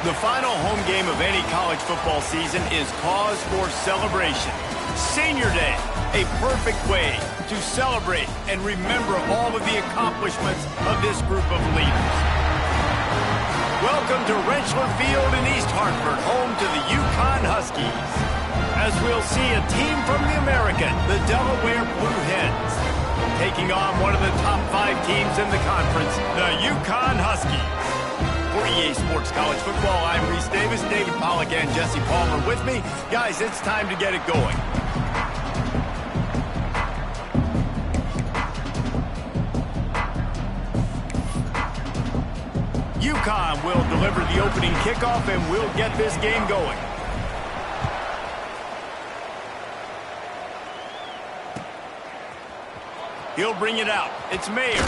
The final home game of any college football season is cause for celebration. Senior Day, a perfect way to celebrate and remember all of the accomplishments of this group of leaders. Welcome to Rentschler Field in East Hartford, home to the UConn Huskies. As we'll see a team from the American, the Delaware Blue Hens, taking on one of the top 5 teams in the conference, the UConn Huskies. For EA Sports College Football, I'm Reese Davis, David Pollack, and Jesse Palmer with me. Guys, it's time to get it going. UConn will deliver the opening kickoff, and we'll get this game going. He'll bring it out. It's Mayer.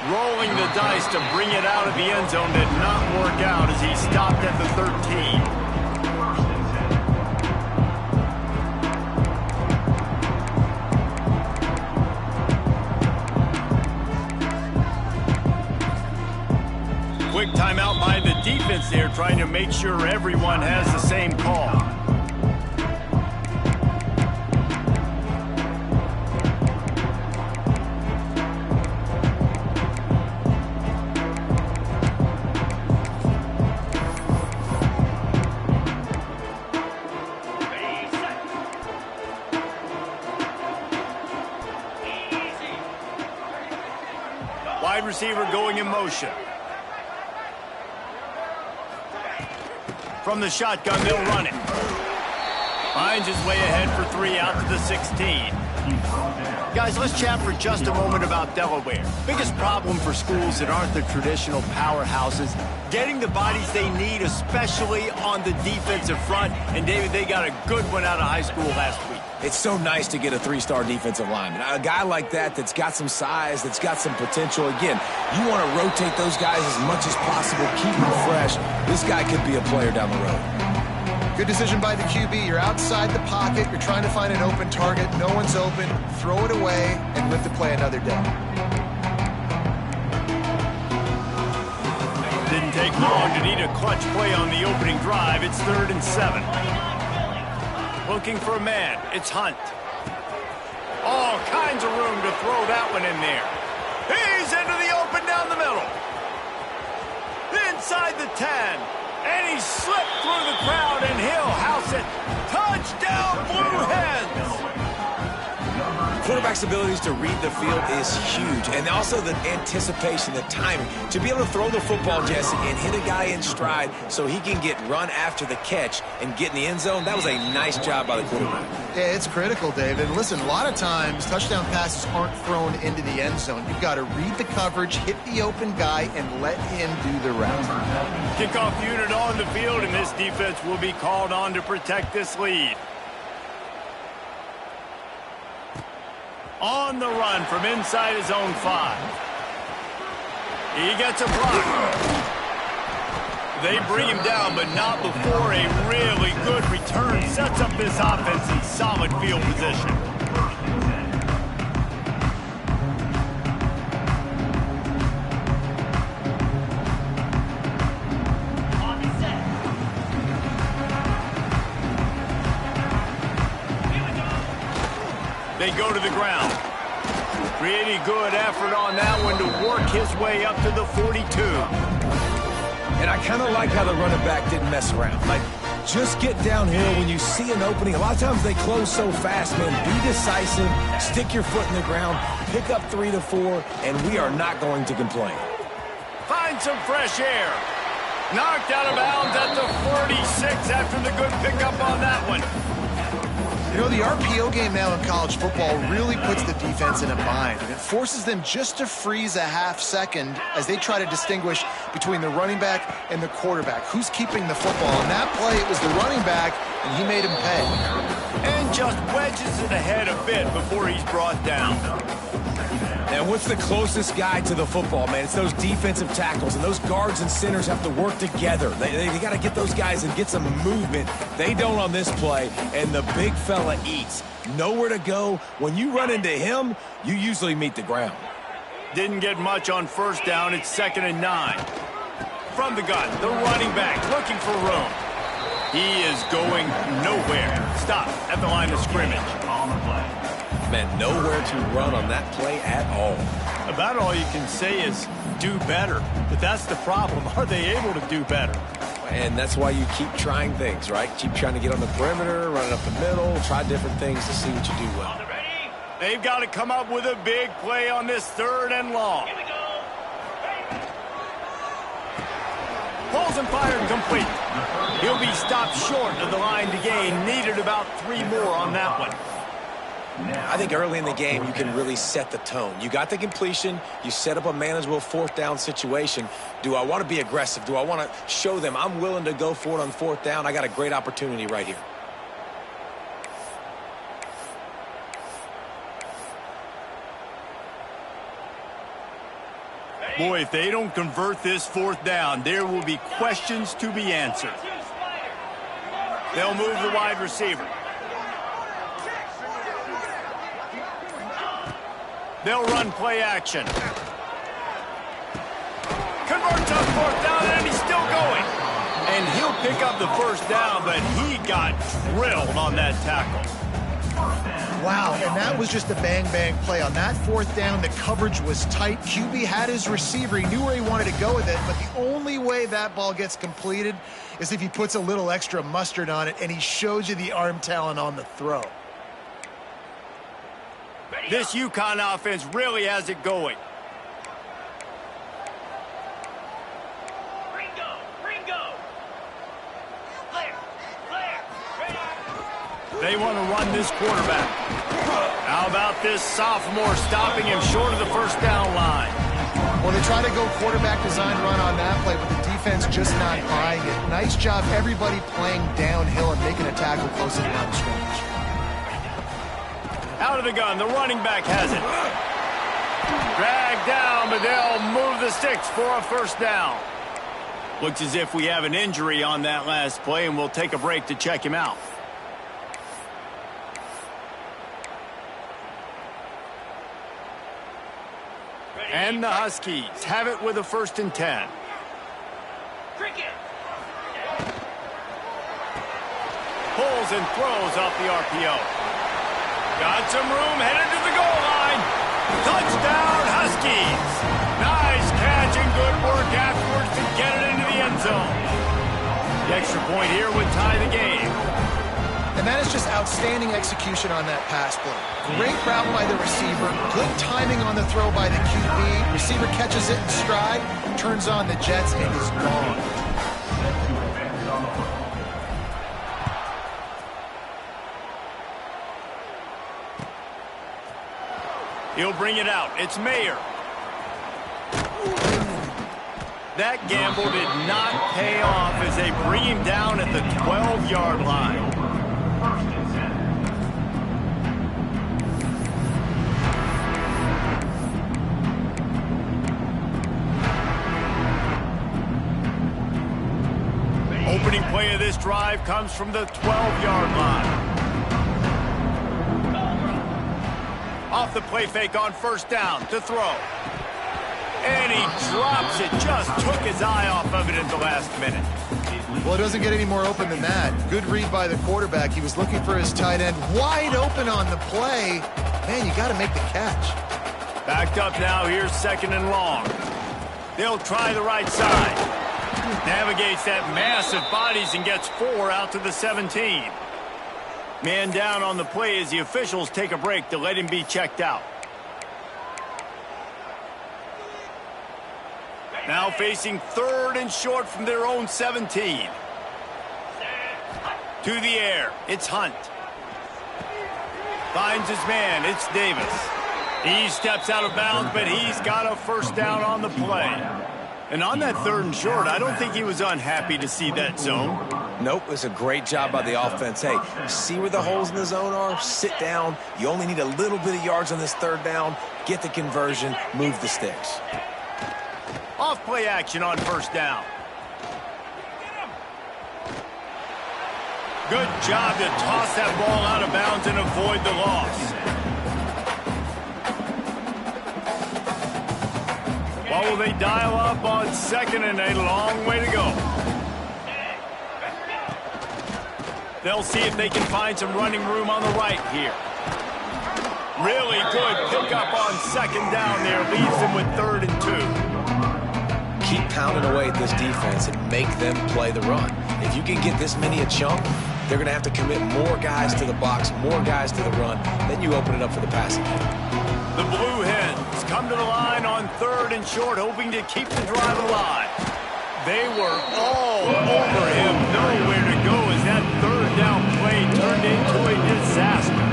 Rolling the dice to bring it out of the end zone did not work out as he stopped at the 13. Quick timeout by the defense there, trying to make sure everyone has the same call. Wide receiver going in motion. From the shotgun, they'll run it. Finds his way ahead for 3 out to the 16. Guys, let's chat for just a moment about Delaware. Biggest problem for schools that aren't the traditional powerhouses, getting the bodies they need, especially on the defensive front. And David, they got a good one out of high school last week. It's so nice to get a 3-star defensive lineman. A guy like that's got some size, that's got some potential. Again, you want to rotate those guys as much as possible, keep them fresh. This guy could be a player down the road. Good decision by the QB. You're outside the pocket. You're trying to find an open target. No one's open. Throw it away and live to play another day. Didn't take long to need a clutch play on the opening drive. It's 3rd and 7. Looking for a man. It's Hunt. All kinds of room to throw that one in there. He's into the open down the middle. Inside the 10. And he slipped through the crowd, and he'll house it. Touchdown, Blue Hens! Quarterback's abilities to read the field is huge, and also the anticipation, the timing. To be able to throw the football, Jesse, and hit a guy in stride so he can get run after the catch and get in the end zone, that was a nice job by the quarterback. Yeah, it's critical, David. Listen, a lot of times touchdown passes aren't thrown into the end zone. You've got to read the coverage, hit the open guy, and let him do the rest. Kickoff unit on the field, and this defense will be called on to protect this lead. On the run from inside his own 5. He gets a block. They bring him down, but not before a really good return sets up this offense in solid field position. They go to the ground. Pretty good effort on that one to work his way up to the 42. And I kind of like how the running back didn't mess around. Like, just get downhill when you see an opening. A lot of times they close so fast, man. Be decisive, stick your foot in the ground, pick up 3 to 4, and we are not going to complain. Find some fresh air. Knocked out of bounds at the 46 after the good pickup on that one. You know, the RPO game now in college football really puts the defense in a bind, and it forces them just to freeze a half second as they try to distinguish between the running back and the quarterback. Who's keeping the football? On that play, it was the running back, and he made him pay. And just wedges it ahead a bit before he's brought down. And what's the closest guy to the football, man? It's those defensive tackles, and those guards and centers have to work together. They got to get those guys and get some movement. They don't on this play, and the big fella eats. Nowhere to go. When you run into him, you usually meet the ground. Didn't get much on first down. It's 2nd and 9. from the gun, the running back looking for room. He is going nowhere. Stop at the line of scrimmage. Man, nowhere to run on that play at all. About all you can say is do better. But that's the problem. Are they able to do better? And that's why you keep trying things, right? Keep trying to get on the perimeter, run it up the middle, try different things to see what you do well. They've got to come up with a big play on this 3rd and long. Pulls and fired complete. He'll be stopped short of the line to gain. Needed about 3 more on that one. I think early in the game, you can really set the tone. You got the completion. You set up a manageable 4th down situation. Do I want to be aggressive? Do I want to show them I'm willing to go for it on 4th down? I got a great opportunity right here. Boy, if they don't convert this 4th down, there will be questions to be answered. They'll move the wide receiver. They'll run play action. Converts on 4th down, and he's still going. And he'll pick up the 1st down, but he got drilled on that tackle. Wow, and that was just a bang-bang play. On that 4th down, the coverage was tight. QB had his receiver. He knew where he wanted to go with it, but the only way that ball gets completed is if he puts a little extra mustard on it, and he shows you the arm talent on the throw. This UConn offense really has it going. They want to run this quarterback. How about this sophomore stopping him short of the 1st down line? Well, they try to go quarterback design run on that play, but the defense just not buying it. Nice job, everybody playing downhill and making a tackle close to the line of scrimmage. Out of the gun, the running back has it. Dragged down, but they'll move the sticks for a 1st down. Looks as if we have an injury on that last play, and we'll take a break to check him out. And the Huskies have it with a 1st and 10. Pulls and throws off the RPO. Got some room, headed to the goal line. Touchdown, Huskies. Nice catch and good work afterwards to get it into the end zone. The extra point here would tie the game. And that is just outstanding execution on that pass play. Great route by the receiver, good timing on the throw by the QB. Receiver catches it in stride, turns on the jets, and is gone. He'll bring it out. It's Mayer. That gamble did not pay off as they bring him down at the 12-yard line. Opening play of this drive comes from the 12-yard line. Off the play fake on 1st down to throw. And he drops it. Just took his eye off of it at the last minute. Well, it doesn't get any more open than that. Good read by the quarterback. He was looking for his tight end. Wide open on the play. Man, you got to make the catch. Backed up now. Here's 2nd and long. They'll try the right side. Navigates that mass of bodies and gets 4 out to the 17. Man down on the play as the officials take a break to let him be checked out. Now facing 3rd and short from their own 17. To the air, it's Hunt. Finds his man, it's Davis. He steps out of bounds, but he's got a 1st down on the play. And on that 3rd and short, I don't think he was unhappy to see that zone. Nope, it was a great job by the offense. Hey, see where the holes in the zone are? Sit down. You only need a little bit of yards on this 3rd down. Get the conversion. Move the sticks. Off play action on 1st down. Good job to toss that ball out of bounds and avoid the loss. What will they dial up on second and a long way to go? They'll see if they can find some running room on the right here. Really good pickup on second down there. Leaves them with 3rd and 2. Keep pounding away at this defense and make them play the run. If you can get this many a chunk, they're going to have to commit more guys to the box, more guys to the run. Then you open it up for the passing game. The Blue Hens come to the line on 3rd and short, hoping to keep the drive alive. They were all over him. Nowhere to go as that 3rd down play turned into a disaster.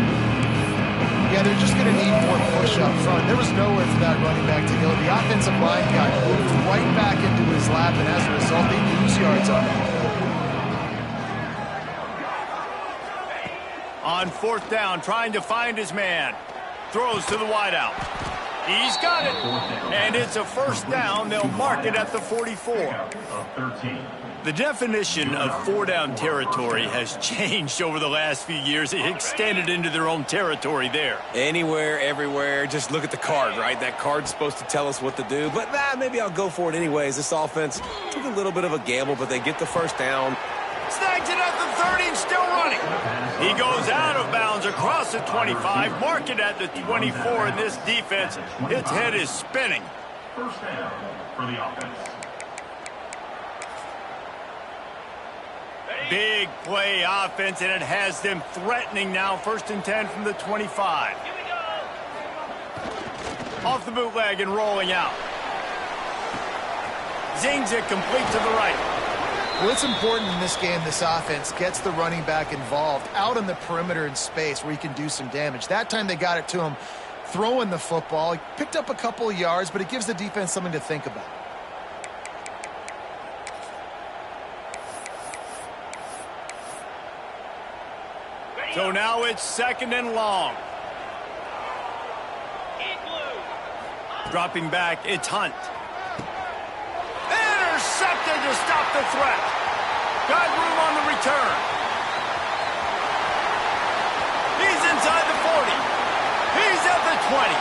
Yeah, they're just going to need more push up front. There was nowhere for that running back to go. The offensive line got moved right back into his lap, and as a result, they lose yards on that. On 4th down, trying to find his man. Throws to the wideout. He's got it. And it's a 1st down. They'll mark it at the 44. The definition of 4-down territory has changed over the last few years. It extended into their own territory there. Anywhere, everywhere. Just look at the card, right? That card's supposed to tell us what to do. But maybe I'll go for it anyways. This offense took a little bit of a gamble, but they get the 1st down. Snags it at the 30 and still running. He goes out of bounds across the 25, mark it at the 24, and this defense, its head is spinning. 1st down for the offense. Big play offense, and it has them threatening now. 1st and 10 from the 25. Off the bootleg and rolling out. Zings it complete to the right. Well, it's important in this game, this offense gets the running back involved out on the perimeter in space where he can do some damage. That time they got it to him throwing the football. He picked up a couple of yards, but it gives the defense something to think about. So now it's 2nd and long. Dropping back, it's Hunt. Intercepted to stop the threat. Got room on the return. He's inside the 40. He's at the 20.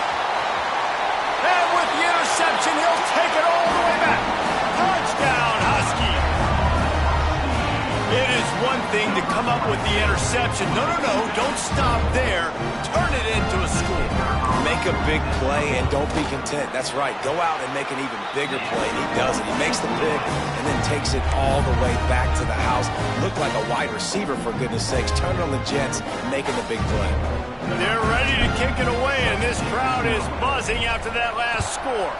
And with the interception, he'll take it all the way back. Touchdown, Husky. It is one thing to come up with the interception. No, don't stop there. Turn it into a score. Make a big play and don't be content. That's right. Go out and make an even bigger play, and he does it. He makes the pick and then takes it all the way back to the house. Looked like a wide receiver, for goodness sakes. Turn it on the Jets, making the big play. They're ready to kick it away, and this crowd is buzzing after that last score.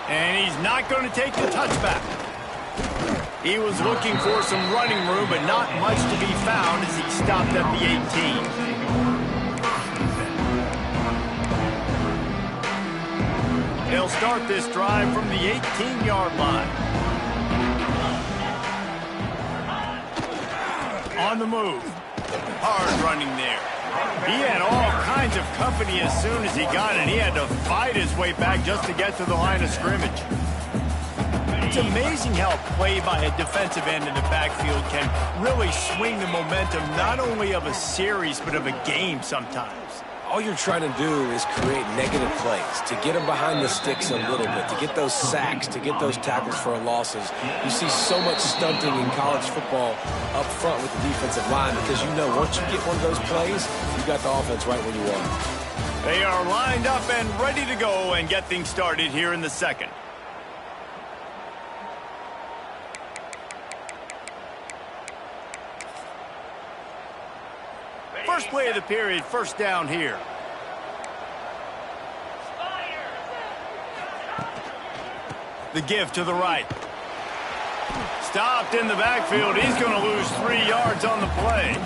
And he's not going to take the touchback. He was looking for some running room, but not much to be found as he stopped at the 18. They'll start this drive from the 18-yard line. On the move. Hard running there. He had all kinds of company as soon as he got it. He had to fight his way back just to get to the line of scrimmage. It's amazing how play by a defensive end in the backfield can really swing the momentum not only of a series but of a game sometimes. All you're trying to do is create negative plays, to get them behind the sticks a little bit, to get those sacks, to get those tackles for losses. You see so much stunting in college football up front with the defensive line because you know once you get one of those plays, you got the offense right where you want it. They are lined up and ready to go and get things started here in the 2nd. First play of the period, 1st down here. The give to the right. Stopped in the backfield. He's going to lose 3 yards on the play.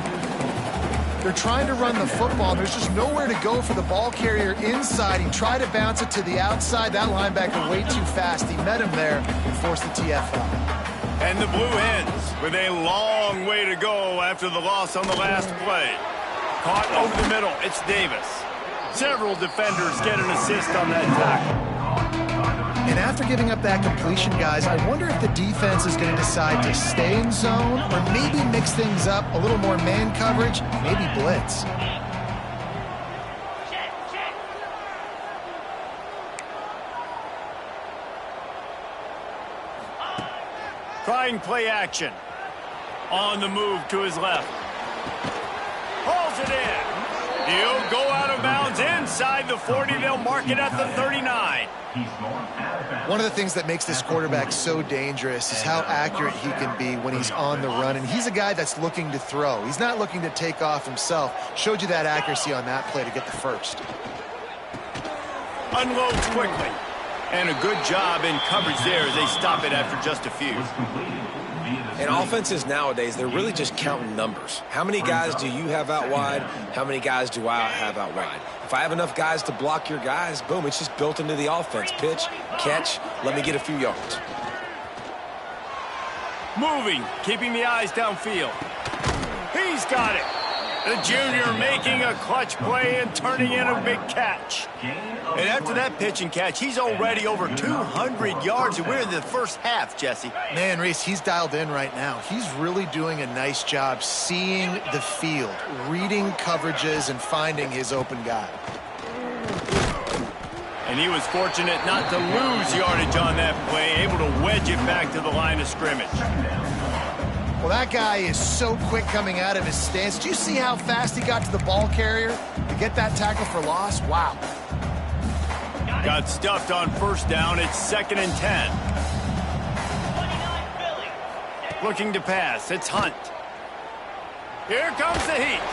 They're trying to run the football. There's just nowhere to go for the ball carrier inside. He tried to bounce it to the outside. That linebacker way too fast. He met him there and forced the TFL. And the Blue Hens with a long way to go after the loss on the last play. Caught over the middle. It's Davis. Several defenders get an assist on that tackle. And after giving up that completion, guys, I wonder if the defense is going to decide to stay in zone or maybe mix things up, a little more man coverage, maybe blitz. Trying play action. On the move to his left. Pulls it in. He'll go out of bounds inside the 40. They'll mark it at the 39. One of the things that makes this quarterback so dangerous is how accurate he can be when he's on the run. And he's a guy that's looking to throw. He's not looking to take off himself. Showed you that accuracy on that play to get the first. Unloads quickly. And a good job in coverage there as they stop it after just a few. And offenses nowadays, they're really just counting numbers. How many guys do you have out wide? How many guys do I have out wide? If I have enough guys to block your guys, boom, it's just built into the offense. Pitch, catch, let me get a few yards. Moving, keeping the eyes downfield. He's got it. The junior making a clutch play and turning in a big catch. And after that pitch and catch, he's already over 200 yards, and we're in the first half, Jesse. Man, Reese, he's dialed in right now. He's really doing a nice job seeing the field, reading coverages, and finding his open guy. And he was fortunate not to lose yardage on that play, able to wedge it back to the line of scrimmage. Well, that guy is so quick coming out of his stance. Do you see how fast he got to the ball carrier to get that tackle for loss? Wow. Got stuffed on first down. It's 2nd and 10. Looking to pass. It's Hunt. Here comes the heat.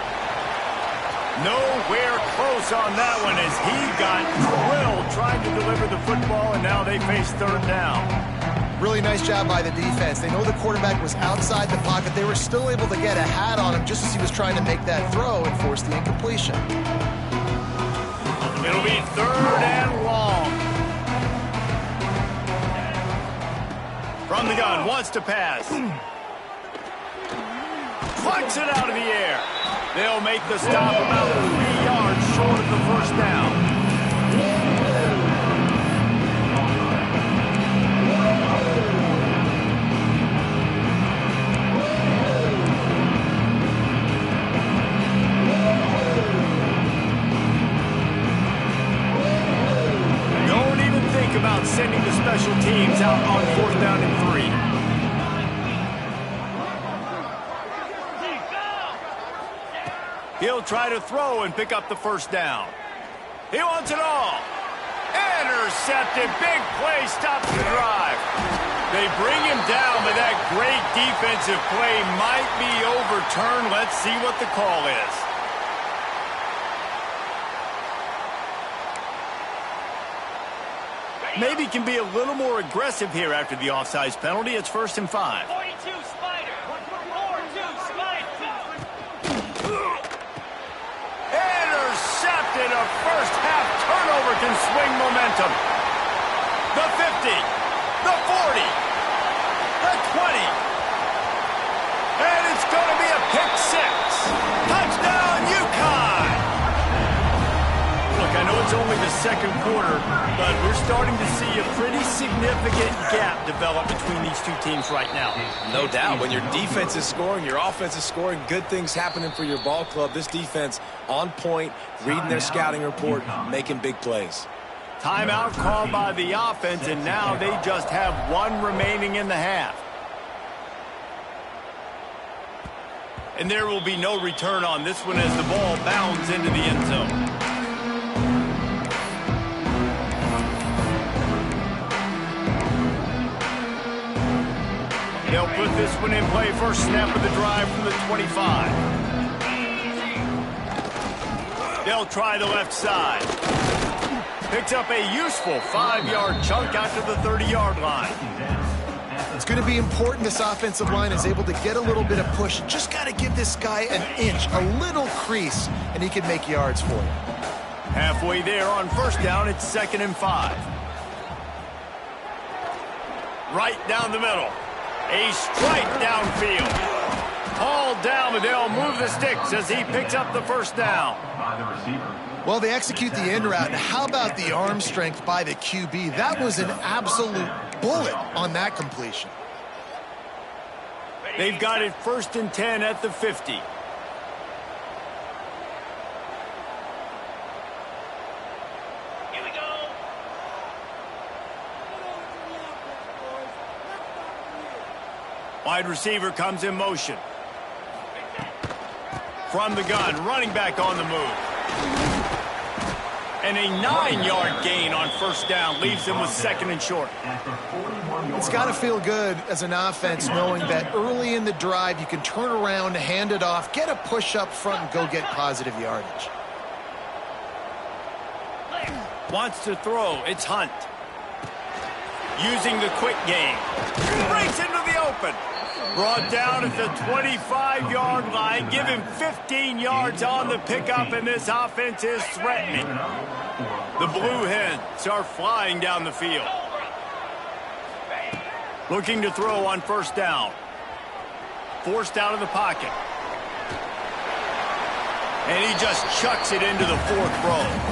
Nowhere close on that one as he got drilled trying to deliver the football, and now they face 3rd down. Really nice job by the defense. They know the quarterback was outside the pocket. They were still able to get a hat on him just as he was trying to make that throw and force the incompletion. It'll be 3rd and long. From the gun, wants to pass. Plucks it out of the air. They'll make the stop about 3 yards short of the first down. About sending the special teams out on 4th down and 3. He'll try to throw and pick up the first down. He wants it all. Intercepted. Big play stops the drive. They bring him down, but that great defensive play might be overturned. Let's see what the call is. Maybe can be a little more aggressive here after the offsides penalty. It's 1st and 5. 42 Spider. 4-2 Spider. Intercepted. A first half turnover can swing momentum. The 50. The 40. The 20. And it's going to be a pick 6. Touchdown, UConn. Look, I know it's only the 2nd quarter, but we're starting to see a pretty significant gap develop between these two teams right now. No doubt. When your defense is scoring, your offense is scoring, good things happening for your ball club. This defense on point, reading their scouting report, making big plays. Timeout called by the offense, and now they just have 1 remaining in the half. And there will be no return on this one as the ball bounds into the end zone. They'll put this one in play. First snap of the drive from the 25. They'll try the left side. Picks up a useful 5-yard chunk out to the 30-yard line. It's going to be important this offensive line is able to get a little bit of push. Just got to give this guy an inch, a little crease, and he can make yards for you. Halfway there on first down, it's 2nd and 5. Right down the middle. A strike downfield. Hauled down, but they'll move the sticks as he picks up the first down. Well, they execute the in route. And how about the arm strength by the QB? That was an absolute bullet on that completion. They've got it 1st and 10 at the 50. Here we go. Wide receiver comes in motion. From the gun, running back on the move. And a 9-yard gain on first down leaves them with 2nd and short. It's got to feel good as an offense knowing that early in the drive you can turn around, hand it off, get a push up front, and go get positive yardage. Wants to throw. It's Hunt. Using the quick game. Breaks into the open. Brought down at the 25-yard line. Give him 15 yards on the pickup, and this offense is threatening. The Blue Hens are flying down the field. Looking to throw on first down. Forced out of the pocket. And he just chucks it into the 4th row.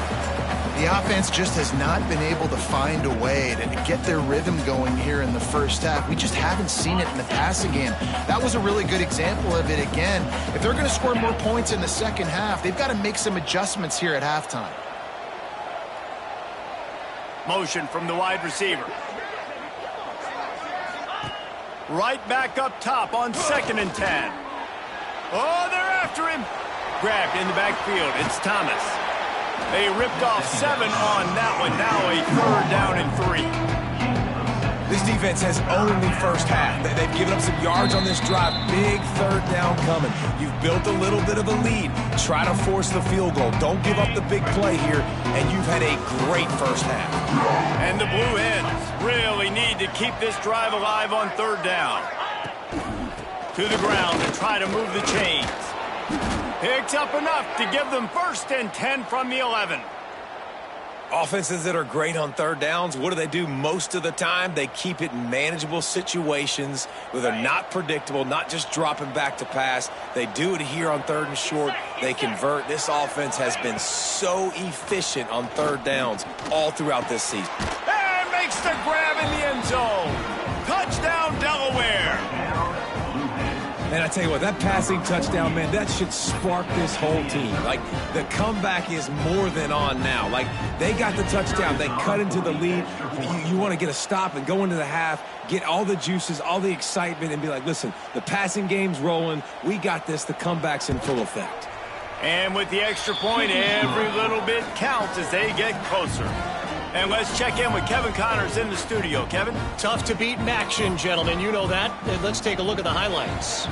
The offense just has not been able to find a way to get their rhythm going here in the first half. We just haven't seen it in the passing game. That was a really good example of it again. If they're going to score more points in the second half, they've got to make some adjustments here at halftime. Motion from the wide receiver. Right back up top on 2nd and 10. Oh, they're after him. Grabbed in the backfield. It's Thomas. They ripped off 7 on that one. Now a 3rd down and 3. This defense has owned the first half. They've given up some yards on this drive. Big 3rd down coming. You've built a little bit of a lead. Try to force the field goal. Don't give up the big play here, and you've had a great first half. And the Blue Hens really need to keep this drive alive on 3rd down. To the ground and try to move the chains. Picks up enough to give them 1st and 10 from the 11. Offenses that are great on 3rd downs, what do? Most of the time, they keep it in manageable situations where they're not predictable, not just dropping back to pass. They do it here on 3rd and short. They convert. This offense has been so efficient on 3rd downs all throughout this season. And makes the grab in the end zone. Touchdown, Delaware. Man, I tell you what, that passing touchdown, man, that should spark this whole team. Like, the comeback is more than on now. Like, they got the touchdown. They cut into the lead. You want to get a stop and go into the half, get all the juices, all the excitement, and be like, listen, the passing game's rolling. We got this. The comeback's in full effect. And with the extra point, every little bit counts as they get closer. And let's check in with Kevin Connors in the studio. Kevin? Tough to beat in action, gentlemen. You know that. And let's take a look at the highlights.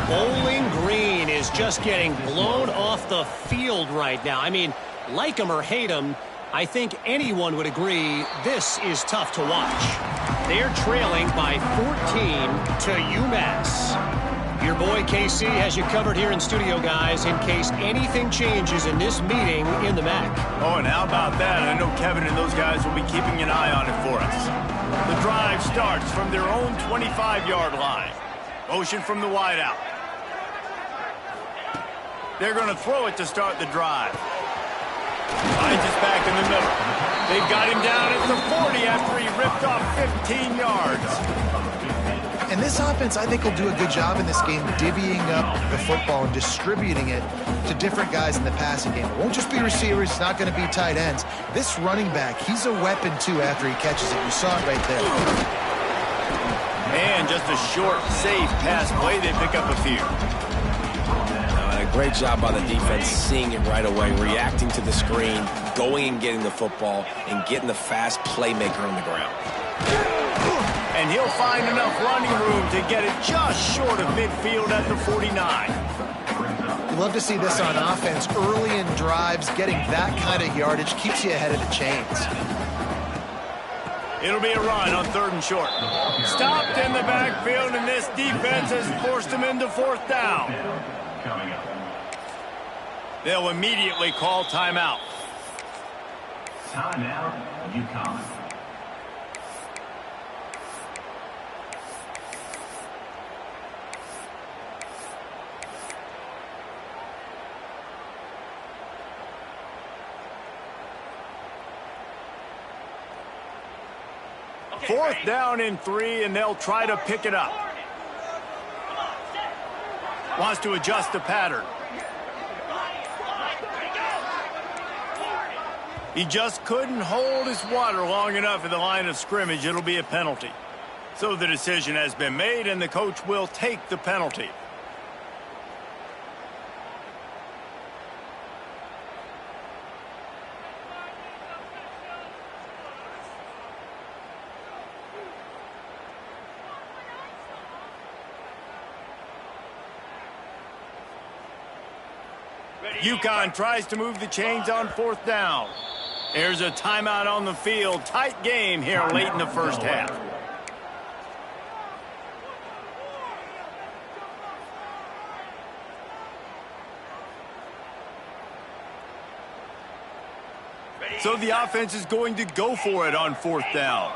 Bowling Green is just getting blown off the field right now. I mean, like him or hate him, I think anyone would agree this is tough to watch. They're trailing by 14 to UMass. Your boy KC has you covered here in studio, guys, in case anything changes in this meeting in the MAC. Oh, and how about that? I know Kevin and those guys will be keeping an eye on it for us. The drive starts from their own 25-yard line. Motion from the wideout. They're going to throw it to start the drive. Finds us back in the middle. They've got him down at the 40 after he ripped off 15 yards. And this offense, I think, will do a good job in this game divvying up the football and distributing it to different guys in the passing game. It won't just be receivers. It's not going to be tight ends. This running back, he's a weapon, too, after he catches it. You saw it right there. And just a short, safe pass play. They pick up a few. A great job by the defense, seeing it right away, reacting to the screen, going and getting the football, and getting the fast playmaker on the ground. And he'll find enough running room to get it just short of midfield at the 49. You love to see this on offense. Early in drives, getting that kind of yardage keeps you ahead of the chains. It'll be a run on 3rd and short. Stopped in the backfield, and this defense has forced him into 4th down. They'll immediately call timeout. Timeout, UConn. Fourth down and 3, and they'll try to pick it up. Wants to adjust the pattern. He just couldn't hold his water long enough at the line of scrimmage. It'll be a penalty. So the decision has been made, and the coach will take the penalty. UConn tries to move the chains on 4th down. There's a timeout on the field. Tight game here late in the first half. So the offense is going to go for it on 4th down.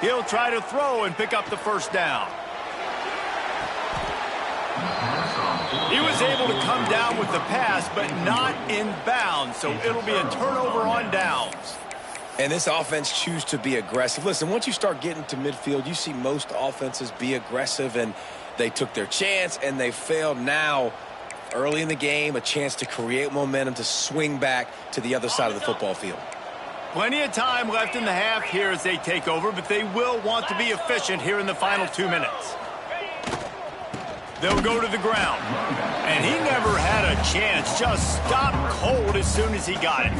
He'll try to throw and pick up the first down. He was able to come down with the pass, but not in bounds, so it'll be a turnover on downs. And this offense chooses to be aggressive. Listen, once you start getting to midfield, you see most offenses be aggressive, and they took their chance, and they failed. Now, early in the game, a chance to create momentum to swing back to the other side of the football field. Plenty of time left in the half here as they take over, but they will want to be efficient here in the final 2 minutes. They'll go to the ground. And he never had a chance. Just stopped cold as soon as he got it.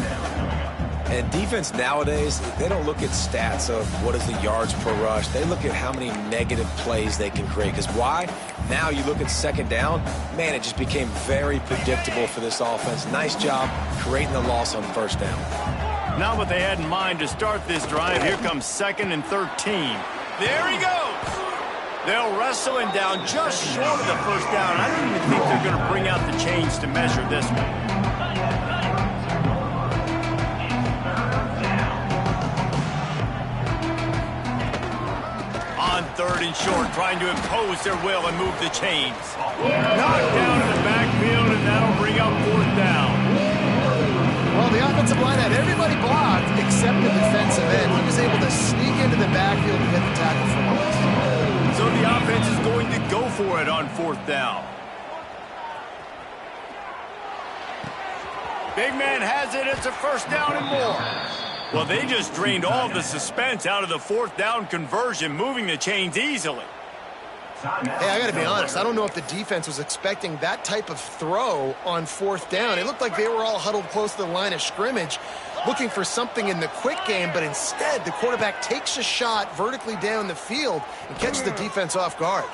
And defense nowadays, they don't look at stats of what is the yards per rush. They look at how many negative plays they can create. Because why? Now you look at 2nd down, man, it just became very predictable for this offense. Nice job creating the loss on 1st down. Not what they had in mind to start this drive. Here comes 2nd and 13. There he goes. They'll wrestle him down just short of the 1st down. I don't even think they're going to bring out the chains to measure this one. On 3rd and short, trying to impose their will and move the chains. Knocked down in the backfield, and that'll bring up 4th down. Well, the offensive line had everybody blocked except the defensive end. He was able to sneak into the backfield and hit the tackle for once. So the offense is going to go for it on 4th down. Big man has it. It's a 1st down and more. Well, they just drained all the suspense out of the 4th down conversion, moving the chains easily. Hey, I got to be honest. I don't know if the defense was expecting that type of throw on 4th down. It looked like they were all huddled close to the line of scrimmage, looking for something in the quick game, but instead the quarterback takes a shot vertically down the field and catches the defense off guard.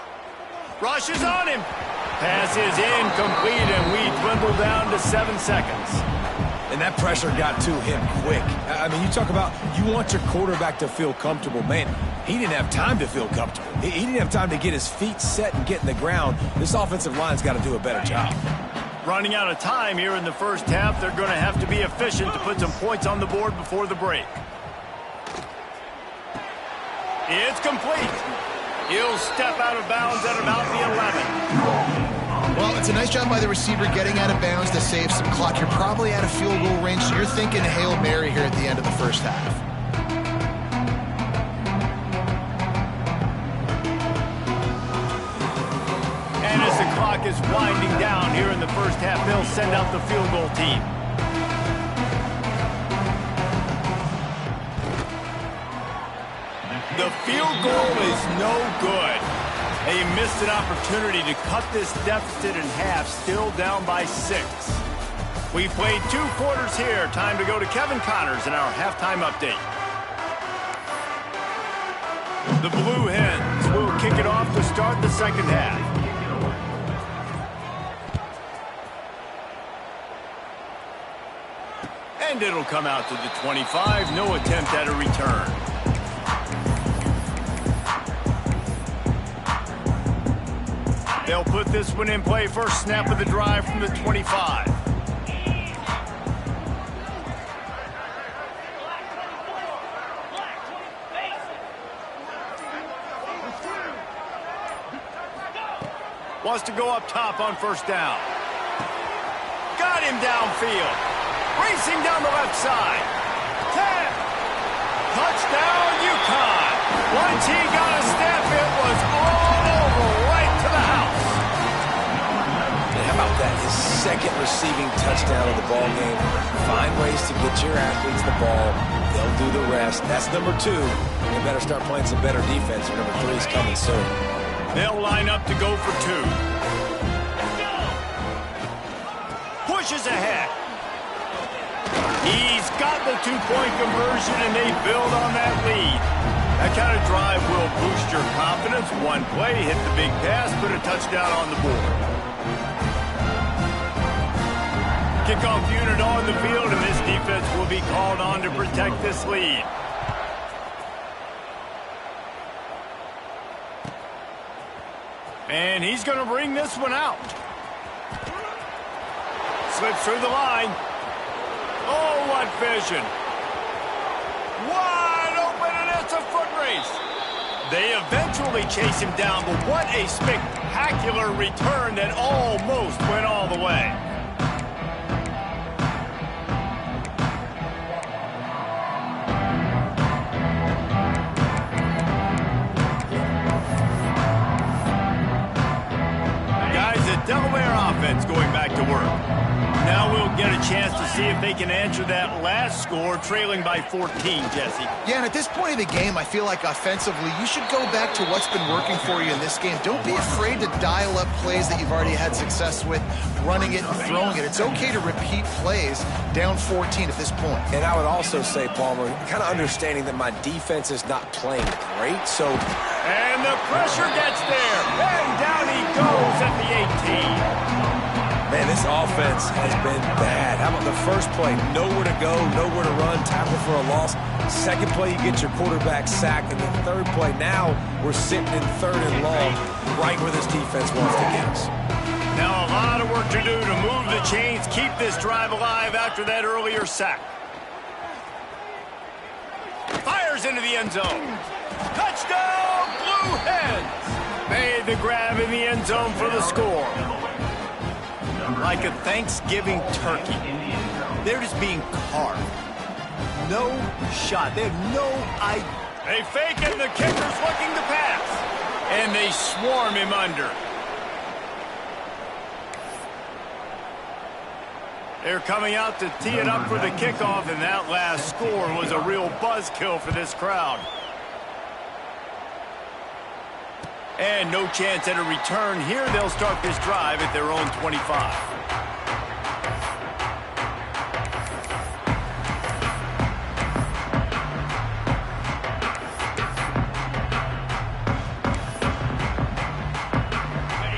Rushes on him. Pass is incomplete, and we dwindle down to 7 seconds. And that pressure got to him quick. I mean, you talk about you want your quarterback to feel comfortable. Man, he didn't have time to feel comfortable. He didn't have time to get his feet set and get in the ground. This offensive line's got to do a better job. Running out of time here in the first half. They're going to have to be efficient to put some points on the board before the break. It's complete. He'll step out of bounds at about the 11. Well, it's a nice job by the receiver getting out of bounds to save some clock. You're probably out of field goal range, so you're thinking Hail Mary here at the end of the first half. And as the clock is winding down here in the first half, they'll send out the field goal team. The field goal is no good. They missed an opportunity to cut this deficit in half, still down by 6. We've played 2 quarters here. Time to go to Kevin Connors in our halftime update. The Blue Hens will kick it off to start the second half. And it'll come out to the 25. No attempt at a return. They'll put this one in play. First snap of the drive from the 25. Wants to go up top on first down. Got him downfield. Racing down the left side. 10. Touchdown, UConn. Once he got second receiving touchdown of the ball game. Find ways to get your athletes the ball. They'll do the rest. That's number 2. They better start playing some better defense, or number 3 is coming soon. They'll line up to go for 2. Pushes ahead. He's got the 2-point conversion, and they build on that lead. That kind of drive will boost your confidence. One play, hit the big pass, put a touchdown on the board. Kickoff unit on the field, and this defense will be called on to protect this lead. And he's going to bring this one out. Slips through the line. Oh, what vision. Wide open, and it's a foot race. They eventually chase him down, but what a spectacular return that almost went all the way. Delaware offense going back to work. Now we'll get a chance to see if they can answer that last score, trailing by 14, Jesse. Yeah, and at this point of the game, I feel like offensively, you should go back to what's been working for you in this game. Don't be afraid to dial up plays that you've already had success with, running it and throwing it. It's okay to repeat plays down 14 at this point. And I would also say, Palmer, kind of understanding that my defense is not playing great, so... And the pressure gets there, and down he goes at the 18. Man, this offense has been bad. How about the first play? Nowhere to go, nowhere to run, tackle for a loss. Second play, you get your quarterback sacked. And the third play, now we're sitting in 3rd and long, right where this defense wants to get us. Now a lot of work to do to move the chains, keep this drive alive after that earlier sack. Fires into the end zone. Touchdown, Blue Hens! Made the grab in the end zone for the score. Like a Thanksgiving turkey, they're just being carved. No shot. They have no idea. They fake it, the kicker's looking to pass. And they swarm him under. They're coming out to tee it up for the kickoff, and that last score was a real buzzkill for this crowd. And no chance at a return here. They'll start this drive at their own 25.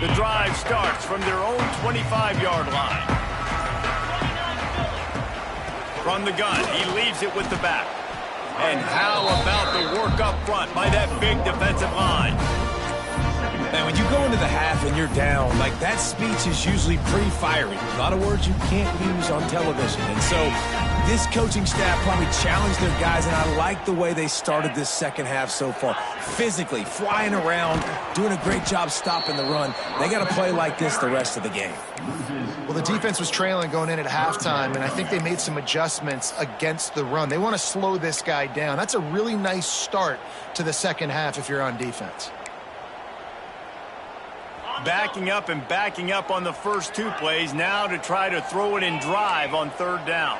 The drive starts from their own 25-yard line. From the gun, he leaves it with the back. And how about the work up front by that big defensive line? Man, when you go into the half and you're down, like that speech is usually pretty fiery. A lot of words you can't use on television. And so this coaching staff probably challenged their guys, and I like the way they started this second half so far. Physically, flying around, doing a great job stopping the run. They got to play like this the rest of the game. Well, the defense was trailing going in at halftime, and I think they made some adjustments against the run. They want to slow this guy down. That's a really nice start to the second half if you're on defense. Backing up and backing up on the first 2 plays, now to try to throw it in drive on 3rd down.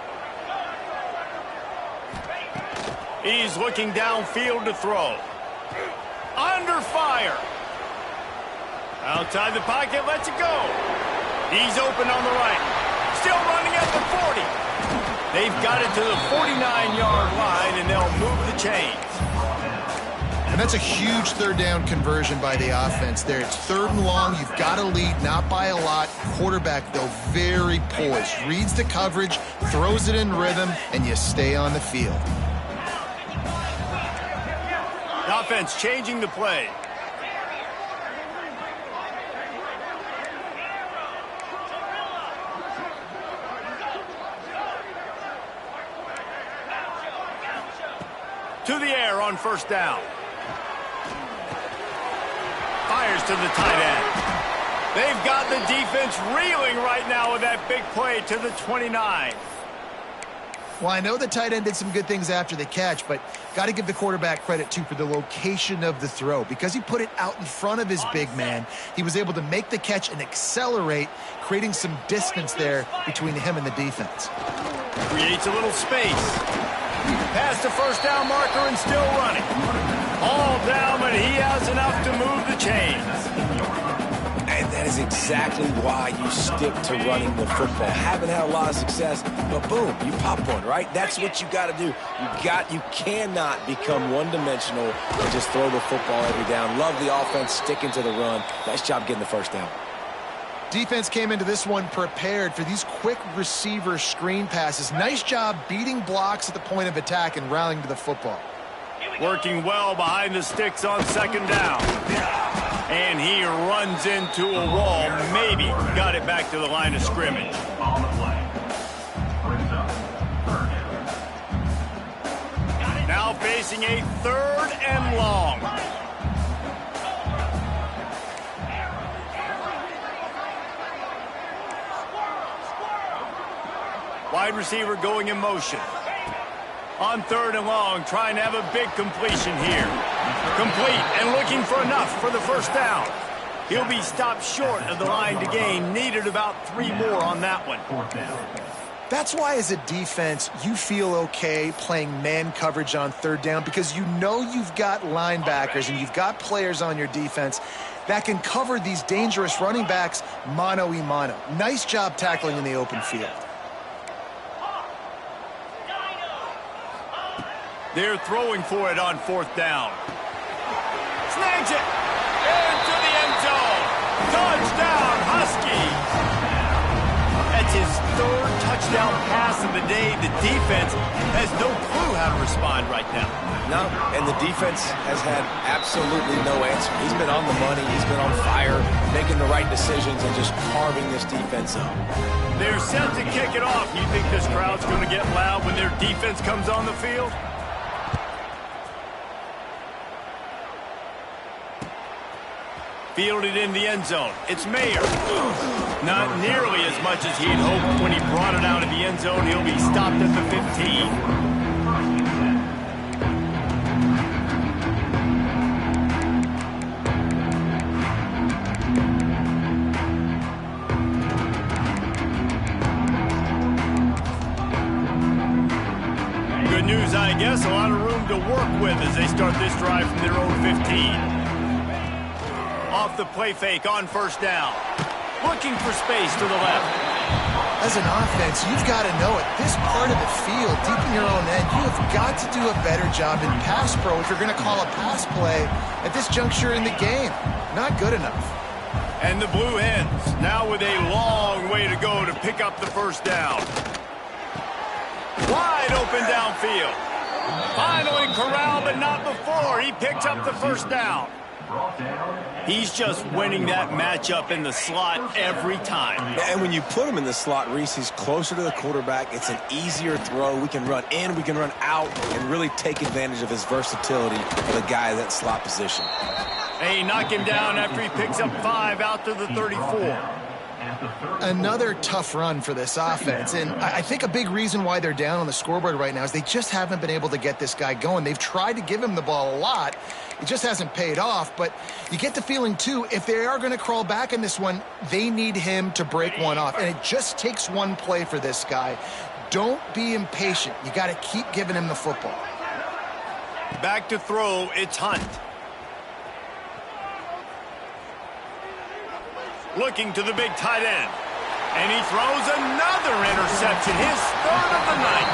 He's looking downfield to throw. Under fire. Outside the pocket, lets it go. He's open on the right. Still running at the 40. They've got it to the 49-yard line, and they'll move the chains. And that's a huge 3rd down conversion by the offense there. It's 3rd and long. You've got to lead, not by a lot. Quarterback, though, very poised. Reads the coverage, throws it in rhythm, and you stay on the field. The offense changing the play. To the air on 1st down. Fires to the tight end. They've got the defense reeling right now with that big play to the 29. Well, I know the tight end did some good things after the catch, but got to give the quarterback credit, too, for the location of the throw. Because he put it out in front of his big man, he was able to make the catch and accelerate, creating some distance there between him and the defense. Creates a little space. Past the first down marker and still running. All down, but he has enough to move the chains. And that is exactly why you stick to running the football. Haven't had a lot of success, but boom, you pop one, right? That's what you got to do. You cannot become one-dimensional and just throw the football every down. Love the offense sticking to the run. Nice job getting the first down. Defense came into this one prepared for these quick receiver screen passes. Nice job beating blocks at the point of attack and rallying to the football. Working well behind the sticks on second down. And he runs into a wall. Maybe got it back to the line of scrimmage. On the play. Brings up third down. Now facing a 3rd and long. Wide receiver going in motion. On 3rd and long, trying to have a big completion here. Complete and looking for enough for the first down. He'll be stopped short of the line to gain. Needed about 3 more on that one. That's why as a defense, you feel okay playing man coverage on 3rd down because you know you've got linebackers and you've got players on your defense that can cover these dangerous running backs mano-a-mano. Nice job tackling in the open field. They're throwing for it on 4th down. Snags it into the end zone. Touchdown, Huskies. That's his 3rd touchdown pass of the day. The defense has no clue how to respond right now. No, and the defense has had absolutely no answer. He's been on the money. He's been on fire, making the right decisions and just carving this defense up. They're set to kick it off. You think this crowd's going to get loud when their defense comes on the field? Fielded in the end zone. It's Mayer. Not nearly as much as he'd hoped when he brought it out of the end zone. He'll be stopped at the 15. Good news, I guess. A lot of room to work with as they start this drive from their own 15. Off the play fake on 1st down. Looking for space to the left. As an offense, you've got to know at this part of the field, deep in your own end, you have got to do a better job in pass pro if you're going to call a pass play at this juncture in the game. Not good enough. And the Blue Hens now with a long way to go to pick up the 1st down. Wide open downfield. Finally corralled, but not before. He picks up the 1st down. He's just winning that matchup in the slot every time. And when you put him in the slot, Reese, he's closer to the quarterback. It's an easier throw. We can run in, we can run out, and really take advantage of his versatility for the guy in that slot position. Hey, knock him down after he picks up 5 out to the 34. Another tough run for this offense, and I think a big reason why they're down on the scoreboard right now is they just haven't been able to get this guy going. They've tried to give him the ball a lot. It just hasn't paid off, but you get the feeling, too, if they are going to crawl back in this one, they need him to break one off, and it just takes one play for this guy. Don't be impatient. You got to keep giving him the football. Back to throw, it's Hunt. Looking to the big tight end. And he throws another interception, his 3rd of the night.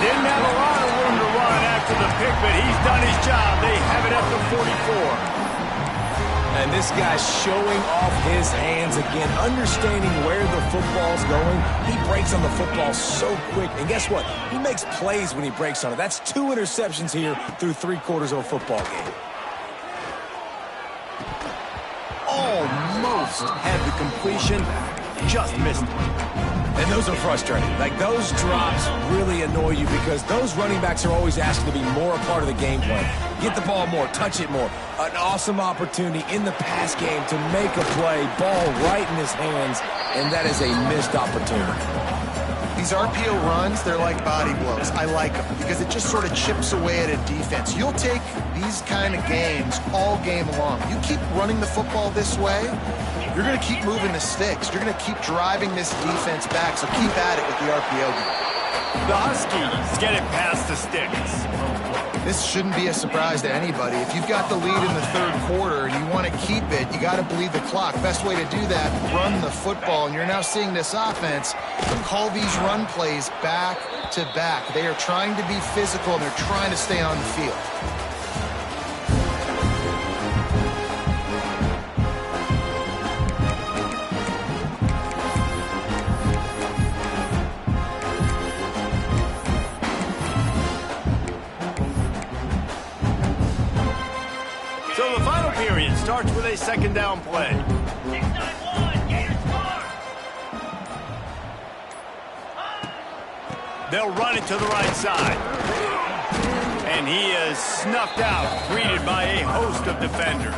Didn't have a lot of room to run after the pick, but he's done his job. They have it at the 44. And this guy's showing off his hands again, understanding where the football's going. He breaks on the football so quick. And guess what? He makes plays when he breaks on it. That's 2 interceptions here through 3/4 of a football game. Almost had the completion, just missed it. And those are frustrating. Like, those drops really annoy you because those running backs are always asked to be more a part of the game plan. Get the ball more, touch it more. An awesome opportunity in the pass game to make a play, ball right in his hands, and that is a missed opportunity. These RPO runs, they're like body blows. I like them because it just sort of chips away at a defense. You'll take these kind of games all game long. You keep running the football this way, you're going to keep moving the sticks. You're going to keep driving this defense back, so keep at it with the RPO game. The Huskies get it past the sticks. This shouldn't be a surprise to anybody. If you've got the lead in the third quarter and you want to keep it, you got to bleed the clock. Best way to do that, run the football. And you're now seeing this offense call these run plays back to back. They are trying to be physical and they're trying to stay on the field. So the final period starts with a second down play. 6-9-1, Gators score. They'll run it to the right side. And he is snuffed out, greeted by a host of defenders.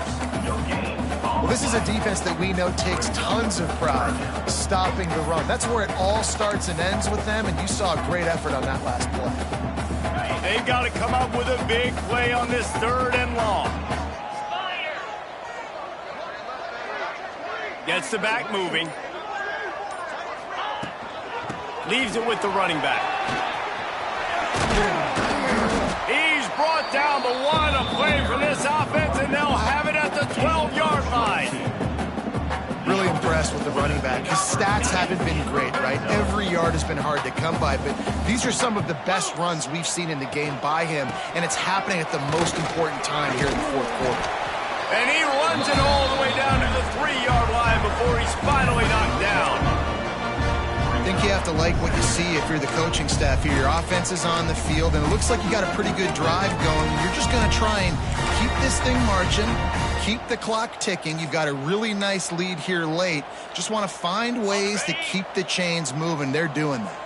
Well, this is a defense that we know takes tons of pride stopping the run. That's where it all starts and ends with them, and you saw a great effort on that last play. They've got to come up with a big play on this third and long. Gets the back moving. Leaves it with the running back. He's brought down the one, a play for this offense, and they'll have it at the 12-yard line. Really impressed with the running back. His stats haven't been great, right? Every yard has been hard to come by, but these are some of the best runs we've seen in the game by him, and it's happening at the most important time here in the fourth quarter. And he runs it all the way down to the 3-yard line before he's finally knocked down. I think you have to like what you see if you're the coaching staff here. Your offense is on the field, and it looks like you got a pretty good drive going. You're just going to try and keep this thing marching, keep the clock ticking. You've got a really nice lead here late. Just want to find ways to keep the chains moving. They're doing that.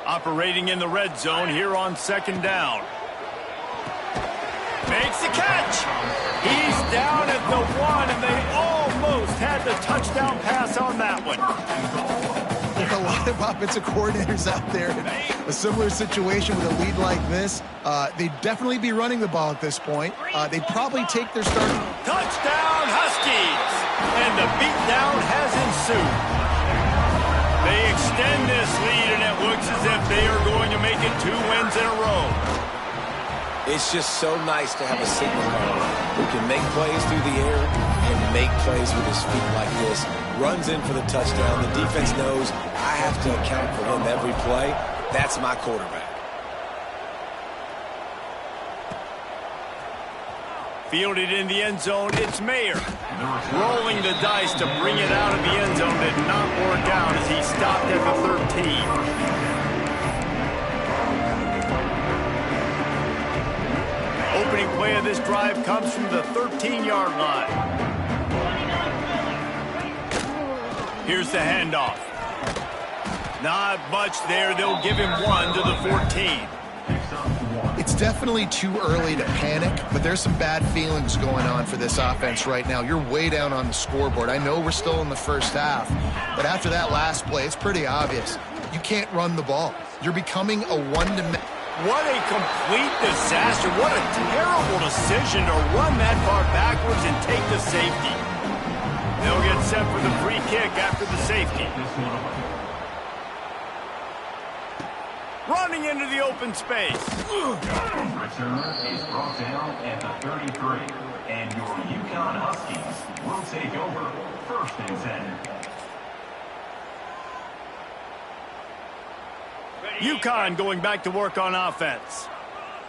Operating in the red zone here on second down. Makes the catch. He's down at the 1, and they almost had the touchdown pass on that one. There are a lot of offensive coordinators out there in a similar situation with a lead like this. They'd definitely be running the ball at this point. They'd probably take their start. Touchdown, Huskies! And the beatdown has ensued. They extend this lead, and it looks as if they are going to make it 2 wins in a row. It's just so nice to have a signal caller who can make plays through the air and make plays with his feet like this. Runs in for the touchdown. The defense knows I have to account for him every play. That's my quarterback. Fielded in the end zone, it's Mayer. Rolling the dice to bring it out of the end zone did not work out as he stopped at the 13. Opening play of this drive comes from the 13-yard line. Here's the handoff. Not much there. They'll give him 1 to the 14. It's definitely too early to panic, but there's some bad feelings going on for this offense right now. You're way down on the scoreboard. I know we're still in the first half, but after that last play, it's pretty obvious. You can't run the ball. You're becoming a one-dimensional. What a complete disaster. What a terrible decision to run that far backwards and take the safety. They'll get set for the free kick after the safety. Running into the open space. Return is brought down at the 33. And your UConn Huskies will take over 1st and 10. UConn going back to work on offense.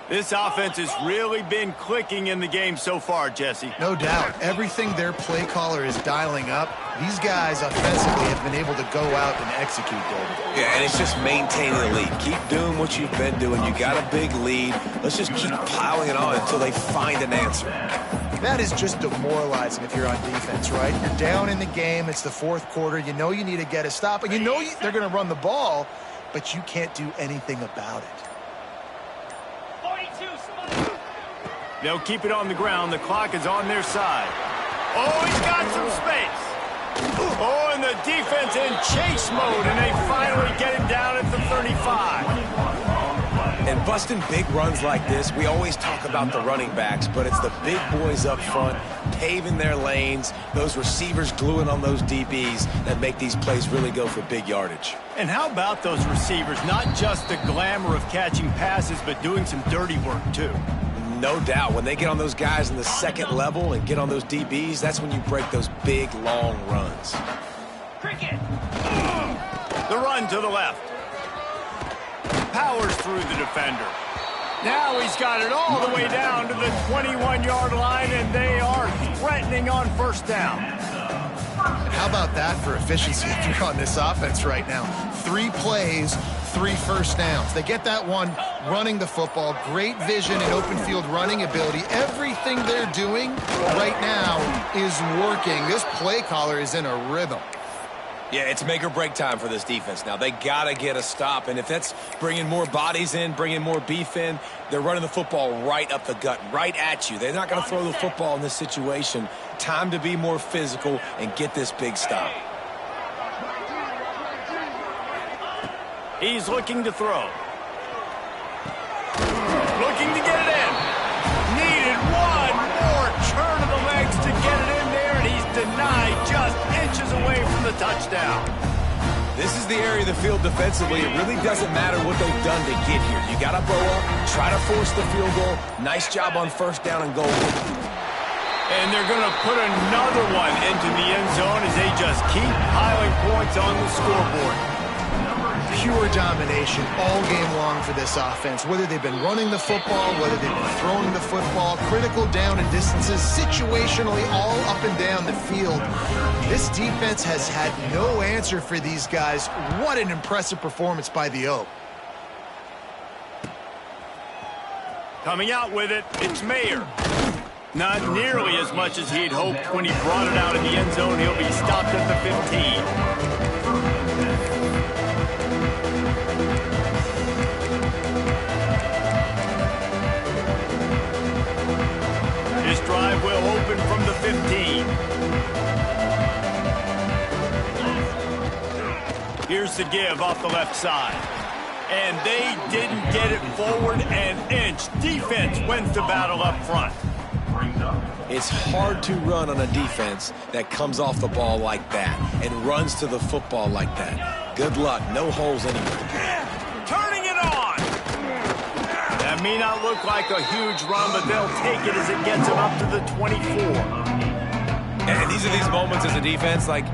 This offense has really been clicking in the game so far, Jesse. No doubt. Everything their play caller is dialing up, these guys offensively have been able to go out and execute, David. Yeah, and it's just maintaining the lead. Keep doing what you've been doing. You got a big lead. Let's just keep piling it on until they find an answer. That is just demoralizing if you're on defense, right? You're down in the game. It's the fourth quarter. You know you need to get a stop, and you know they're going to run the ball, but you can't do anything about it. 42, Spider. They'll keep it on the ground. The clock is on their side. Oh, he's got some space. Oh, and the defense in chase mode, and they finally get him down at the 35. And busting big runs like this, we always talk about the running backs, but it's the big boys up front paving their lanes, those receivers gluing on those DBs that make these plays really go for big yardage. And how about those receivers? Not just the glamour of catching passes, but doing some dirty work, too. No doubt. When they get on those guys in the second level and get on those DBs, that's when you break those big, long runs. Cricket. The run to the left. Powers through the defender. Now he's got it all the way down to the 21-yard line, and they are threatening on first down. How about that for efficiency if you're on this offense right now? 3 plays, 3 first downs. They get that one running the football, great vision and open field running ability. Everything they're doing right now is working. This play caller is in a rhythm. Yeah, it's make or break time for this defense now. They got to get a stop, and if that's bringing more bodies in, bringing more beef in, they're running the football right up the gut, right at you. They're not going to throw the football in this situation. Time to be more physical and get this big stop. He's looking to throw. Looking to get it in. Needed one more turn of the legs to get it in there, and he's denied just inches away from the touchdown. This is the area of the field defensively. It really doesn't matter what they've done to get here. You got to blow up, try to force the field goal. Nice job on first down and goal. And they're going to put another one into the end zone as they just keep piling points on the scoreboard. Pure domination all game long for this offense. Whether they've been running the football, whether they've been throwing the football, critical down and distances, situationally all up and down the field. This defense has had no answer for these guys. What an impressive performance by the Oak. Coming out with it, it's Mayer. Not nearly as much as he'd hoped when he brought it out in the end zone. He'll be stopped at the 15. This drive will open from the 15. Here's the give off the left side. And they didn't get it forward an inch. Defense wins the battle up front. It's hard to run on a defense that comes off the ball like that and runs to the football like that. Good luck. No holes anywhere. Turning it on. That may not look like a huge run, but they'll take it as it gets them up to the 24. And these are these moments as a defense, like,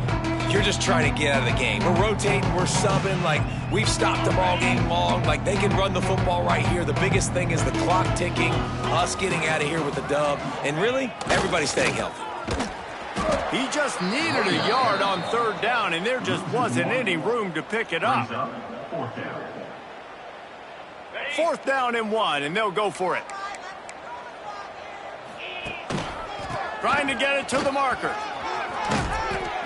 you're just trying to get out of the game. We're rotating, we're subbing, like, we've stopped them all game long. Like, they can run the football right here. The biggest thing is the clock ticking, us getting out of here with the dub, and really, everybody staying healthy. He just needed a yard on third down, and there just wasn't any room to pick it up. Fourth down and 1, and they'll go for it. Trying to get it to the marker.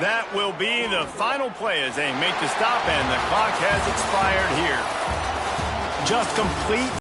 That will be the final play as they make the stop, and the clock has expired here. Just complete